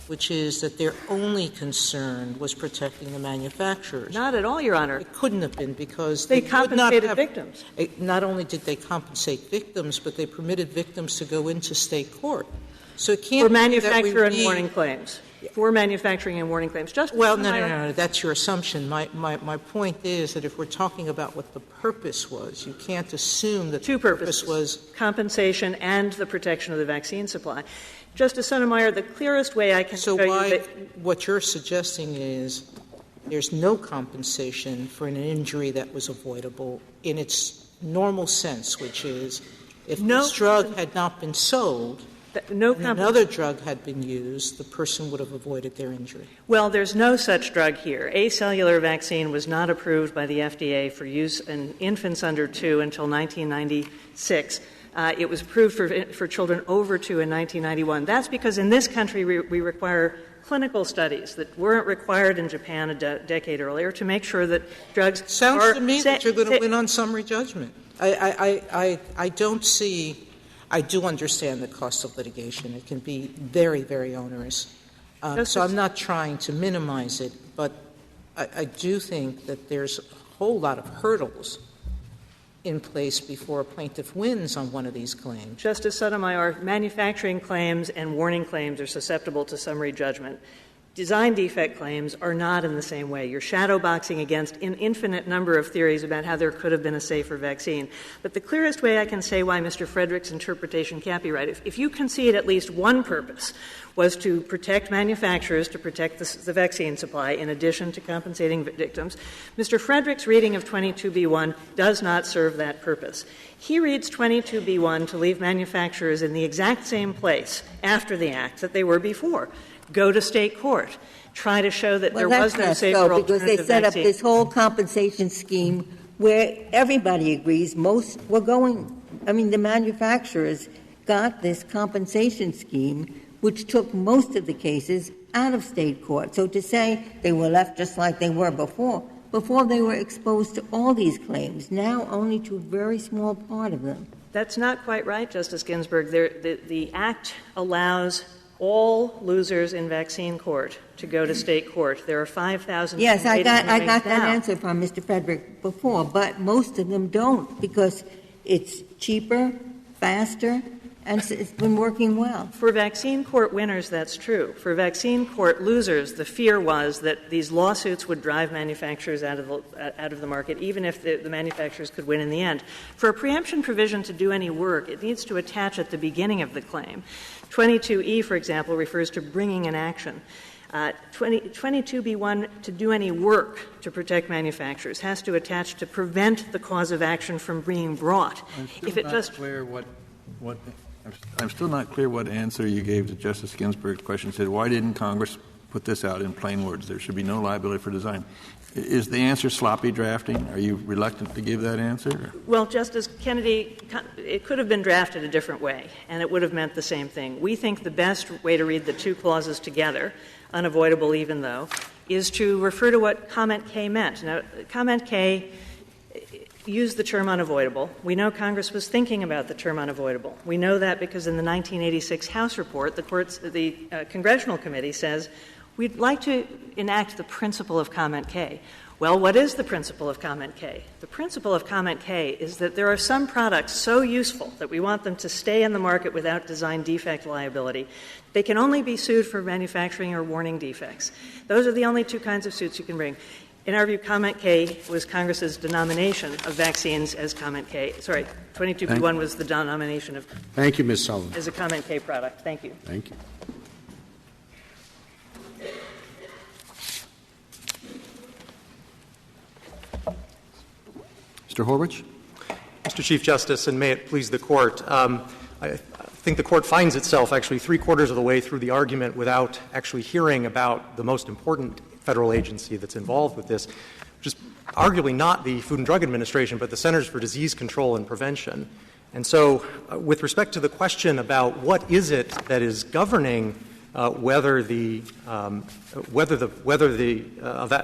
which is that their only concern was protecting the manufacturers. Not at all, Your Honor. It couldn't have been, because they compensated victims. Not only did they compensate victims, but they permitted victims to go into state court. So it can't for manufacture and warning claims. For manufacturing and warning claims. No. That's your assumption. My point is that if we're talking about what the purpose was, you can't assume that 2 the purpose was compensation and the protection of the vaccine supply. Justice Sotomayor, the clearest way I can show you that what you're suggesting is there's no compensation for an injury that was avoidable in its normal sense, which is if this drug had not been sold, another drug had been used, the person would have avoided their injury. Well, there's no such drug here. Acellular vaccine was not approved by the FDA for use in infants under 2 until 1996. It was approved for children over 2 in 1991. That's because in this country we require clinical studies that weren't required in Japan a decade earlier to make sure that drugs Sounds to me that you're going to win on summary judgment. I don't see — I do understand the cost of litigation. It can be very, very onerous. So I'm not trying to minimize it, but I do think that there's a whole lot of hurdles in place before a plaintiff wins on one of these claims. Justice Sotomayor, manufacturing claims and warning claims are susceptible to summary judgment. Design defect claims are not in the same way. You're shadowboxing against an infinite number of theories about how there could have been a safer vaccine. But the clearest way I can say why Mr. Frederick's interpretation can't be right, if you concede at least one purpose was to protect manufacturers, to protect the vaccine supply, in addition to compensating victims, Mr. Frederick's reading of 22B1 does not serve that purpose. He reads 22B1 to leave manufacturers in the exact same place after the Act that they were before. Go to state court. Try to show that there was no safer alternative because they set vaccine. up this whole compensation scheme where everybody agrees the manufacturers got this compensation scheme which took most of the cases out of state court. So to say they were left just like they were before they were exposed to all these claims, now only to a very small part of them. That's not quite right, Justice Ginsburg. The Act allows all losers in vaccine court to go to state court. There are 5,000. Yes, I got that answer from Mr. Frederick before, but most of them don't because it's cheaper, faster, and it's been working well. For vaccine court winners, that's true. For vaccine court losers, the fear was that these lawsuits would drive manufacturers out of the market, even if the manufacturers could win in the end. For a preemption provision to do any work, it needs to attach at the beginning of the claim. 22E, for example, refers to bringing an action. 22B1, to do any work to protect manufacturers, has to attach to prevent the cause of action from being brought. I'm still not clear what answer you gave to Justice Ginsburg's question. Said, why didn't Congress put this out in plain words? There should be no liability for design. Is the answer sloppy drafting? Are you reluctant to give that answer? Well, Justice Kennedy, it could have been drafted a different way, and it would have meant the same thing. We think the best way to read the two clauses together, unavoidable even though, is to refer to what comment K meant. Now, comment K used the term unavoidable. We know Congress was thinking about the term unavoidable. We know that because in the 1986 House report, the Congressional Committee says, we'd like to enact the principle of comment K. Well, what is the principle of comment K? The principle of comment K is that there are some products so useful that we want them to stay in the market without design defect liability. They can only be sued for manufacturing or warning defects. Those are the only two kinds of suits you can bring. In our view, comment K was Congress's denomination of vaccines as comment K. Sorry, 22B1 was the denomination of. Thank you, Ms. Sullivan. As a comment K product. Thank you. Thank you. Mr. Horwich? Mr. Chief Justice, and may it please the Court, I think the Court finds itself actually three-quarters of the way through the argument without actually hearing about the most important federal agency that's involved with this, which is arguably not the Food and Drug Administration, but the Centers for Disease Control and Prevention. And so with respect to the question about what is it that is governing whether a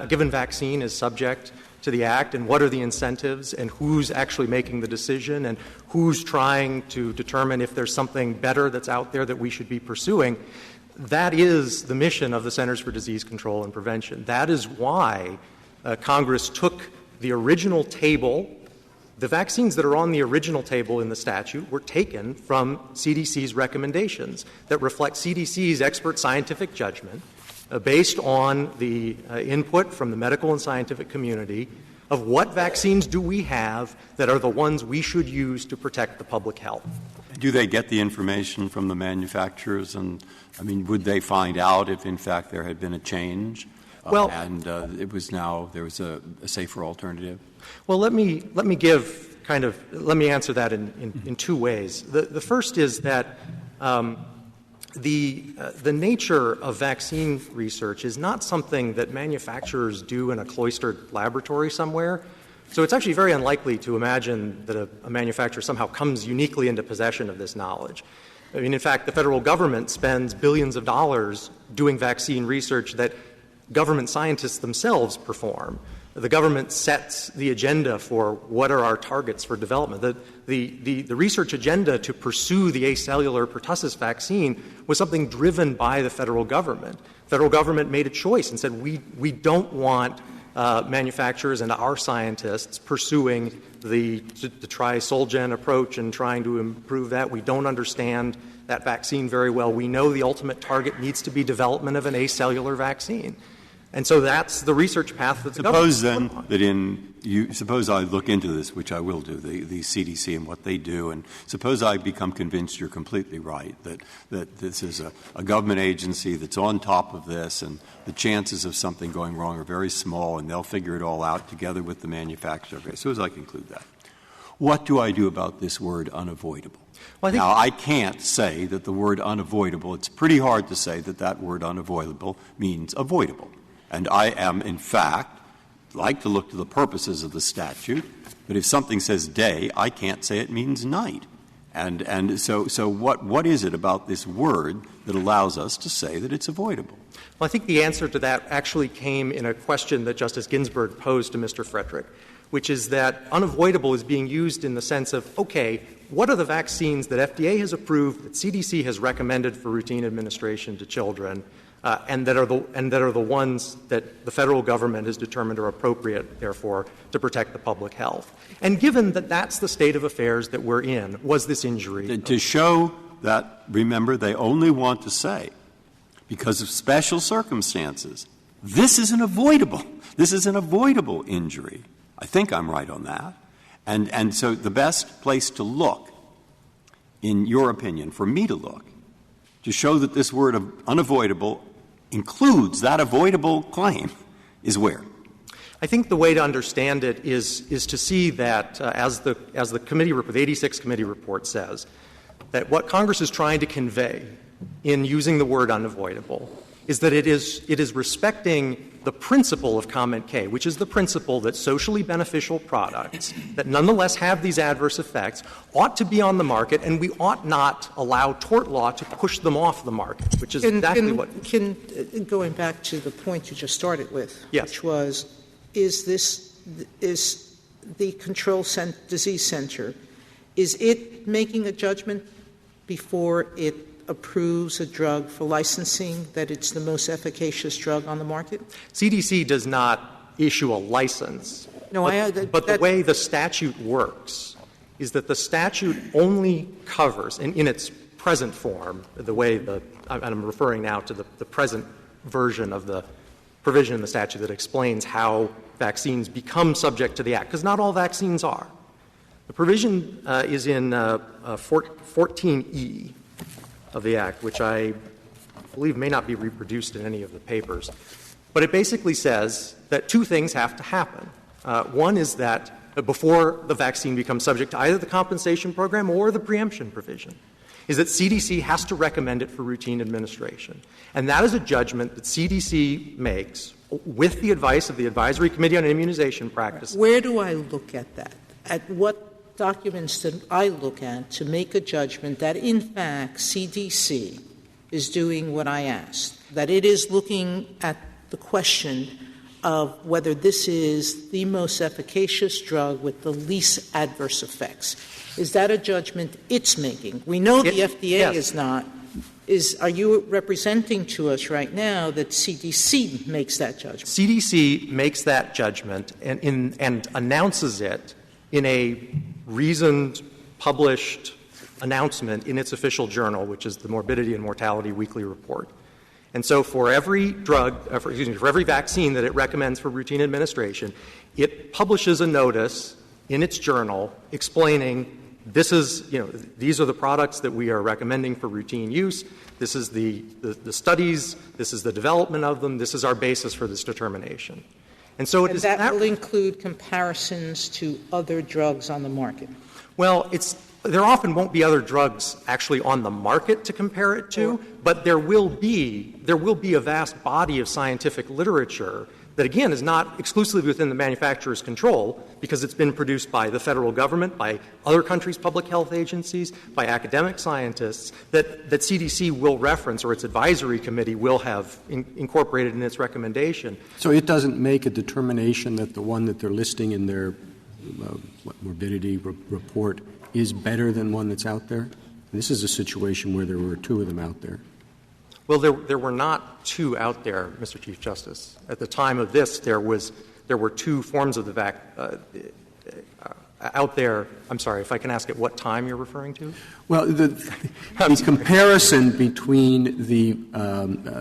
given vaccine is subject to the Act and what are the incentives and who's actually making the decision and who's trying to determine if there's something better that's out there that we should be pursuing, that is the mission of the Centers for Disease Control and Prevention. That is why Congress took the original table. The vaccines that are on the original table in the statute were taken from CDC's recommendations that reflect CDC's expert scientific judgment based on the input from the medical and scientific community of what vaccines do we have that are the ones we should use to protect the public health. Do they get the information from the manufacturers? And, I mean, would they find out if, in fact, there had been a change and there was a safer alternative? Well, let me answer that in two ways. The first is that the nature of vaccine research is not something that manufacturers do in a cloistered laboratory somewhere. So it's actually very unlikely to imagine that a manufacturer somehow comes uniquely into possession of this knowledge. I mean, in fact, the federal government spends billions of dollars doing vaccine research that government scientists themselves perform. The government sets the agenda for what are our targets for development. The research agenda to pursue the acellular pertussis vaccine was something driven by the federal government. The federal government made a choice and said, we don't want manufacturers and our scientists pursuing the tri-Solgen approach and trying to improve that. We don't understand that vaccine very well. We know the ultimate target needs to be development of an acellular vaccine. And so that's the research path that's Suppose then that suppose I look into this, which I will do, the CDC and what they do, and suppose I become convinced you're completely right, that this is a government agency that's on top of this and the chances of something going wrong are very small and they'll figure it all out together with the manufacturer. Okay, suppose I conclude that. What do I do about this word unavoidable? Now, I can't say that the word unavoidable, it's pretty hard to say that word unavoidable means avoidable. And I am, in fact, like to look to the purposes of the statute, but if something says day, I can't say it means night. And so what is it about this word that allows us to say that it's avoidable? Well, I think the answer to that actually came in a question that Justice Ginsburg posed to Mr. Frederick, which is that unavoidable is being used in the sense of, okay, what are the vaccines that FDA has approved, that CDC has recommended for routine administration to children, and that are the ones that the federal government has determined are appropriate, therefore, to protect the public health. And given that that's the state of affairs that we're in, was this injury? To show that, remember, they only want to say, because of special circumstances, this is an avoidable injury. I think I'm right on that. And so the best place to look, in your opinion, for me to look, to show that this word of unavoidable includes that avoidable claim, is where? I think the way to understand it is to see that, as the committee report, the 86 committee report says, that what Congress is trying to convey in using the word unavoidable is that it is respecting the principle of comment K, which is the principle that socially beneficial products that nonetheless have these adverse effects ought to be on the market, and we ought not allow tort law to push them off the market, which is exactly what — going back to the point you just started with, yes. Which was, is the Control Disease Center, is it making a judgment before it approves a drug for licensing that it's the most efficacious drug on the market? CDC does not issue a license. No, but the way the statute works is that the statute only covers, in its present form, the way I'm referring now to the present version of the provision in the statute that explains how vaccines become subject to the Act, because not all vaccines are. The provision is in 14E of the Act, which I believe may not be reproduced in any of the papers. But it basically says that two things have to happen. One is that before the vaccine becomes subject to either the compensation program or the preemption provision, is that CDC has to recommend it for routine administration. And that is a judgment that CDC makes with the advice of the Advisory Committee on Immunization Practice. Where do I look at that? At what documents did I look at to make a judgment that, in fact, CDC is doing what I asked, that it is looking at the question of whether this is the most efficacious drug with the least adverse effects? Is that a judgment it's making? We know the FDA is not. Are you representing to us right now that CDC makes that judgment? CDC makes that judgment and announces it in a reasoned, published announcement in its official journal, which is the Morbidity and Mortality Weekly Report. And so for every for every vaccine that it recommends for routine administration, it publishes a notice in its journal explaining these are the products that we are recommending for routine use. This is the studies. This is the development of them. This is our basis for this determination. And so that will include comparisons to other drugs on the market. Well, there often won't be other drugs actually on the market to compare it to, but there will be a vast body of scientific literature that, again, is not exclusively within the manufacturer's control because it's been produced by the federal government, by other countries' public health agencies, by academic scientists, that CDC will reference or its advisory committee will have incorporated in its recommendation. So it doesn't make a determination that the one that they're listing in their morbidity report is better than one that's out there? This is a situation where there were two of them out there. Well, there were not two out there, Mr. Chief Justice. At the time of this, there were two forms of the out there. I'm sorry, if I can ask at what time you're referring to? Well, the comparison between the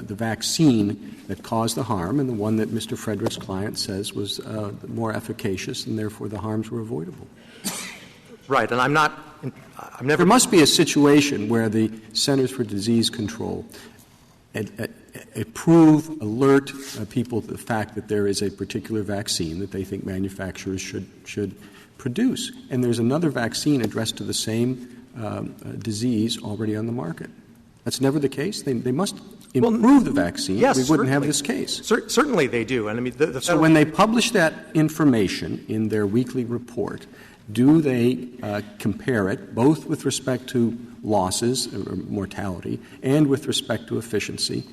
vaccine that caused the harm and the one that Mr. Frederick's client says was more efficacious, and therefore the harms were avoidable. Right, and I'm never. There must be a situation where the Centers for Disease Control alert people to the fact that there is a particular vaccine that they think manufacturers should produce. And there's another vaccine addressed to the same disease already on the market. That's never the case. They must improve the vaccine. Yes, we wouldn't have this case. Certainly they do. And I mean, so when they publish that information in their weekly report, do they compare it both with respect to losses or mortality and with respect to efficiency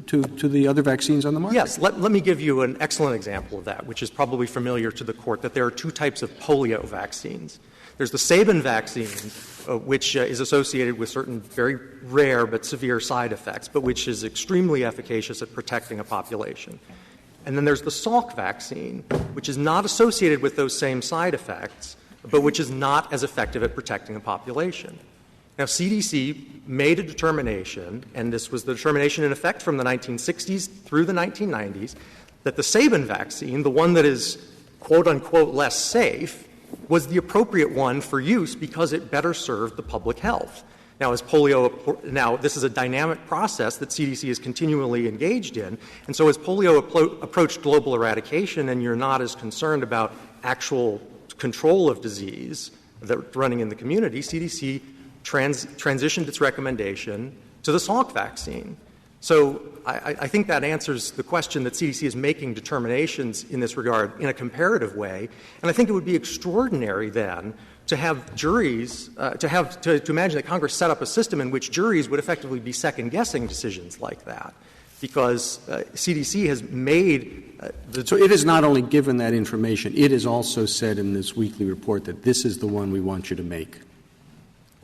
to the other vaccines on the market? Yes. Let me give you an excellent example of that, which is probably familiar to the Court, that there are two types of polio vaccines. There's the Sabin vaccine, which is associated with certain very rare but severe side effects, but which is extremely efficacious at protecting a population. And then there's the Salk vaccine, which is not associated with those same side effects, but which is not as effective at protecting a population. Now, CDC made a determination, and this was the determination in effect from the 1960s through the 1990s, that the Sabin vaccine, the one that is quote-unquote less safe, was the appropriate one for use because it better served the public health. Now, this is a dynamic process that CDC is continually engaged in, and so as polio approached global eradication and you're not as concerned about actual control of disease running in the community, CDC transitioned its recommendation to the Salk vaccine. So I think that answers the question that CDC is making determinations in this regard in a comparative way. And I think it would be extraordinary then to have juries, to imagine that Congress set up a system in which juries would effectively be second-guessing decisions like that, because CDC has made So it has not only given that information, it has also said in this weekly report that this is the one we want you to make.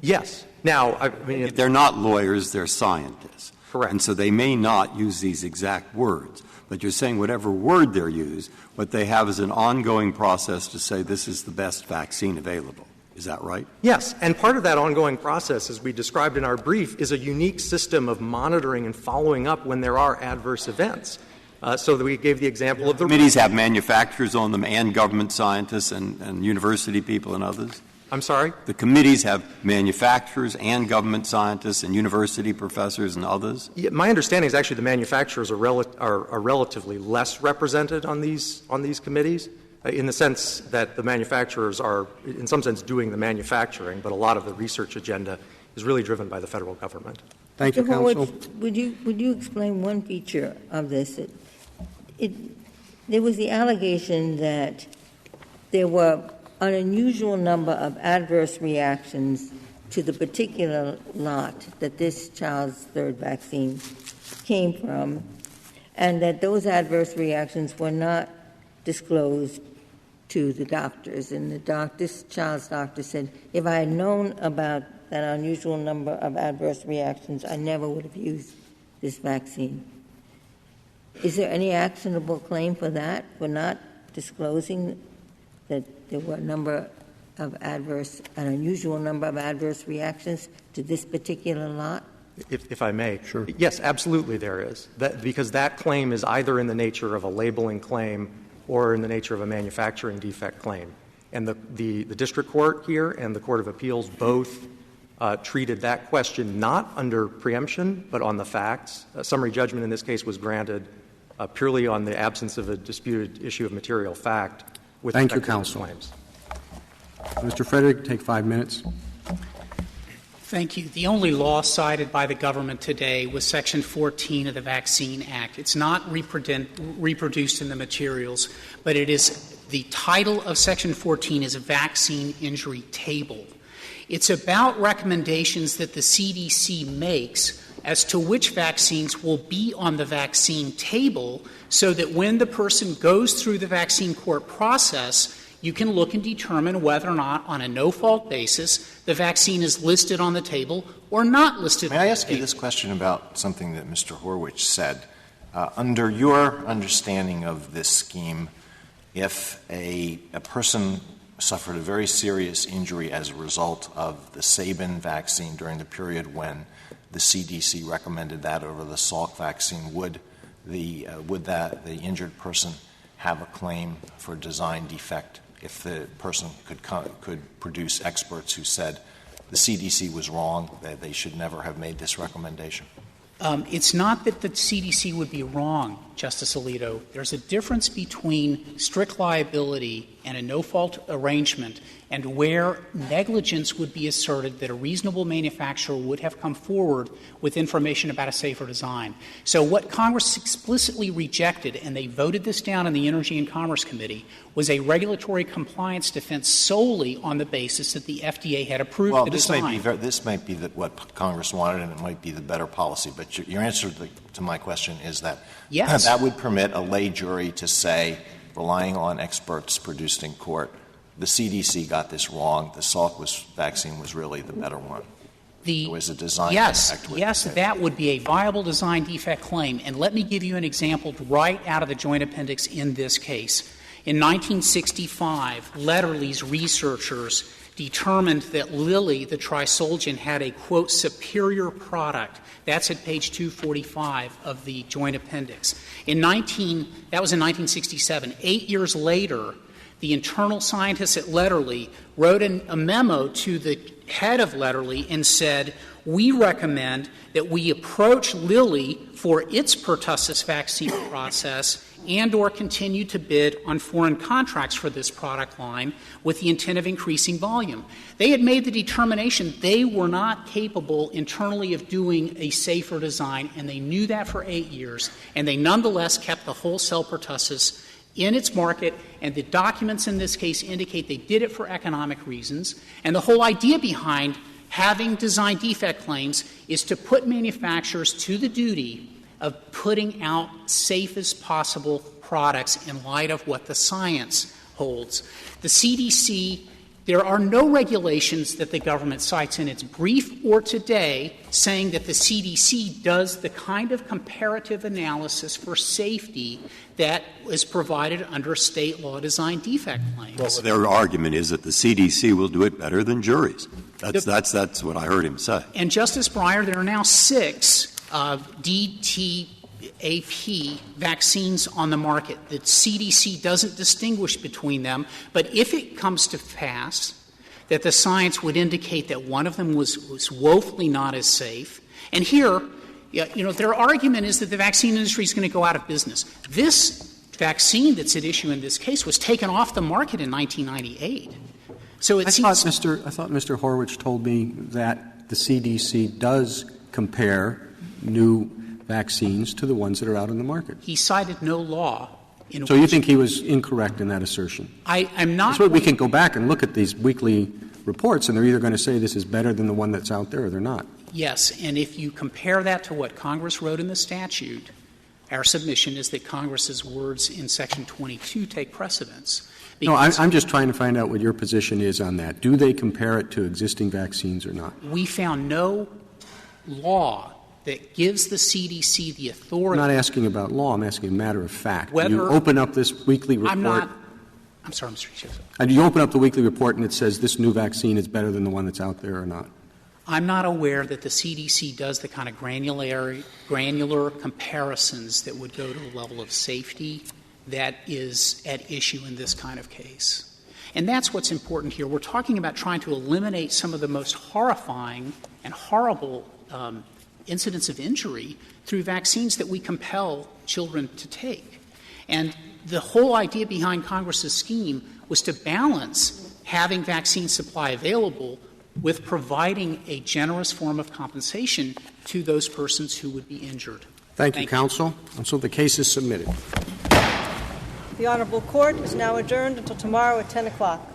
Yes. Now, I mean, they're not lawyers, they're scientists. Correct. And so they may not use these exact words, but you're saying whatever word they're used, what they have is an ongoing process to say this is the best vaccine available. Is that right? Yes. And part of that ongoing process, as we described in our brief, is a unique system of monitoring and following up when there are adverse events. So that we gave the example of the committees have manufacturers on them and government scientists and university people and others? I'm sorry? The committees have manufacturers and government scientists and university professors and others? Yeah, my understanding is actually the manufacturers are relatively less represented on these committees, in the sense that the manufacturers are, in some sense, doing the manufacturing, but a lot of the research agenda is really driven by the federal government. Thank you, counsel. Would you explain one feature of this? There was the allegation that there were an unusual number of adverse reactions to the particular lot that this child's third vaccine came from, and that those adverse reactions were not disclosed to the doctors. And this child's doctor said, if I had known about that unusual number of adverse reactions, I never would have used this vaccine. Is there any actionable claim for that, for not disclosing that there were an unusual number of adverse reactions to this particular lot? If I may. Sure. Yes, absolutely there is. Because that claim is either in the nature of a labeling claim or in the nature of a manufacturing defect claim. And the district court here and the Court of Appeals both treated that question not under preemption, but on the facts. Summary judgment in this case was granted purely on the absence of a disputed issue of material fact. Thank you, counsel. Claims. Mr. Frederick, take 5 minutes. Thank you. The only law cited by the government today was Section 14 of the Vaccine Act. It's not reproduced in the materials, but it is the title of Section 14 is a vaccine injury table. It's about recommendations that the CDC makes as to which vaccines will be on the vaccine table, so that when the person goes through the vaccine court process, you can look and determine whether or not, on a no-fault basis, the vaccine is listed on the table or not listed on the table. May I ask you this question about something that Mr. Horwich said? Under your understanding of this scheme, if a person suffered a very serious injury as a result of the Sabin vaccine during the period when the CDC recommended that over the Salk vaccine, would the injured person have a claim for design defect if the person could produce experts who said the CDC was wrong, that they should never have made this recommendation? It's not that the CDC would be wrong, Justice Alito. There's a difference between strict liability and a no-fault arrangement, and where negligence would be asserted that a reasonable manufacturer would have come forward with information about a safer design. So what Congress explicitly rejected, and they voted this down in the Energy and Commerce Committee, was a regulatory compliance defense solely on the basis that the FDA had approved the design. This might be what Congress wanted, and it might be the better policy. But your answer to my question is that yes. That would permit a lay jury to say, relying on experts produced in court, the CDC got this wrong. The Salk vaccine was really the better one. There was a design defect. Yes, that would be a viable design defect claim. And let me give you an example right out of the Joint Appendix in this case. In 1965, Letterly's researchers determined that Lilly, the trisulgin, had a, quote, superior product. That's at page 245 of the Joint Appendix. That was in 1967. 8 years later, the internal scientists at Letterly wrote a memo to the head of Letterly and said, we recommend that we approach Lilly for its pertussis vaccine process and or continue to bid on foreign contracts for this product line with the intent of increasing volume. They had made the determination they were not capable internally of doing a safer design, and they knew that for 8 years, and they nonetheless kept the wholesale pertussis in its market, and the documents in this case indicate they did it for economic reasons. And the whole idea behind having design defect claims is to put manufacturers to the duty of putting out safest possible products in light of what the science holds. The CDC, there are no regulations that the government cites in its brief or today saying that the CDC does the kind of comparative analysis for safety that is provided under state law design defect claims. Well, their argument is that the CDC will do it better than juries. That's what I heard him say. And, Justice Breyer, there are now 6 DTaP vaccines on the market. The CDC doesn't distinguish between them, but if it comes to pass that the science would indicate that one of them was woefully not as safe, and here, their argument is that the vaccine industry is going to go out of business. This vaccine that's at issue in this case was taken off the market in 1998. So I thought Mr. Horwich told me that the CDC does compare new vaccines to the ones that are out in the market. He cited no law. So you think he was incorrect in that assertion? I'm not. So we can go back and look at these weekly reports, and they're either going to say this is better than the one that's out there or they're not. Yes, and if you compare that to what Congress wrote in the statute, our submission is that Congress's words in Section 22 take precedence. No, I'm just trying to find out what your position is on that. Do they compare it to existing vaccines or not? We found no law that gives the CDC the authority. I'm not asking about law. I'm asking a matter of fact. Whether you open up this weekly report. I'm sorry, Mr. Chief. And you open up the weekly report and it says this new vaccine is better than the one that's out there or not? I'm not aware that the CDC does the kind of granular comparisons that would go to the level of safety that is at issue in this kind of case. And that's what's important here. We're talking about trying to eliminate some of the most horrifying and horrible incidents of injury through vaccines that we compel children to take. And the whole idea behind Congress's scheme was to balance having vaccine supply available with providing a generous form of compensation to those persons who would be injured. Thank you, counsel. And so the case is submitted. The Honorable Court is now adjourned until tomorrow at 10 o'clock.